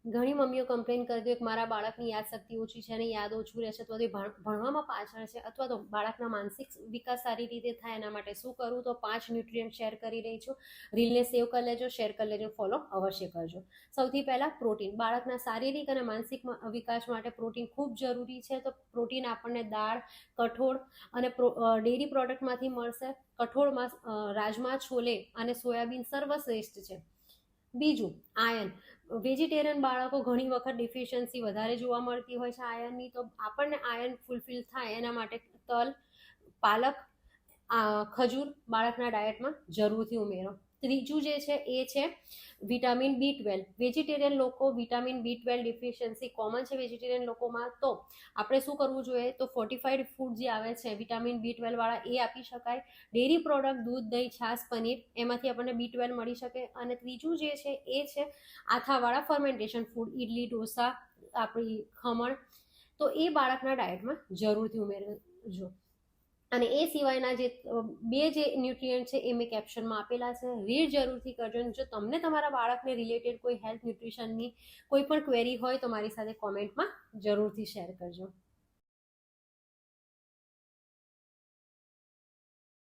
ઘણી મમ્મીઓ કમ્પ્લેન કરતી હોય કે મારા બાળકની યાદશક્તિ ઓછી છે અને યાદ ઓછું રહે છે, તો તે ભણવામાં પાછળ છે, અથવા તો બાળકના માનસિક વિકાસ સારી રીતે થાય એના માટે શું કરવું, તો 5 ન્યુટ્રિયન્ટ શેર કરી રહી છું. રીલને સેવ કરી લેજો, શેર કરી લેજો, ફોલો અવશ્ય કરજો. સૌથી પહેલાં પ્રોટીન. બાળકના શારીરિક અને માનસિક વિકાસ માટે પ્રોટીન ખૂબ જરૂરી છે. તો પ્રોટીન આપણને દાળ, કઠોળ અને ડેરી પ્રોડક્ટમાંથી મળશે. કઠોળમાં રાજમા, છોલે અને સોયાબીન સર્વશ્રેષ્ઠ છે. બીજું, આયન. વેજીટેરિયન બાળકો ઘણી વખત ડિફિશિયન્સી વધારે જોવા મળતી હોય છે આયનની, તો આપણને આયન ફૂલફિલ થાય એના માટે તલ, પાલક, ખજૂર બાળકના ડાયટમાં જરૂરથી ઉમેરો. ત્રીજું જે છે એ છે વિટામિન B12. વેજીટેરિયન લોકો વિટામિન B12 ડિફિશિયન્સી કોમન છે વેજીટેરિયન લોકોમાં, તો આપણે શું કરવું જોઈએ, તો ફોર્ટિફાઈડ ફૂડ જે આવે છે વિટામિન B12 વાળા એ આપી શકાય. ડેરી પ્રોડક્ટ, દૂધ, દહીં, છાશ, પનીર, એમાંથી આપણને B12 મળી શકે. અને ત્રીજું જે છે એ છે આથાવાળા ફર્મેન્ટેશન ફૂડ, ઇડલી, ઢોસા, આપણી ખમણ, તો એ બાળકના ડાયટમાં જરૂરથી ઉમેરજો. અને એ સિવાયના જે જે ન્યુટ્રિયન્ટ છે એ મેં કેપ્શનમાં આપેલા છે, રીડ જરૂરથી કરજો. જો તમને તમારા બાળકને રિલેટેડ કોઈ હેલ્થ ન્યુટ્રિશનની કોઈ પણ ક્વેરી હોય તો મારી સાથે કોમેન્ટમાં જરૂરથી શેર કરજો.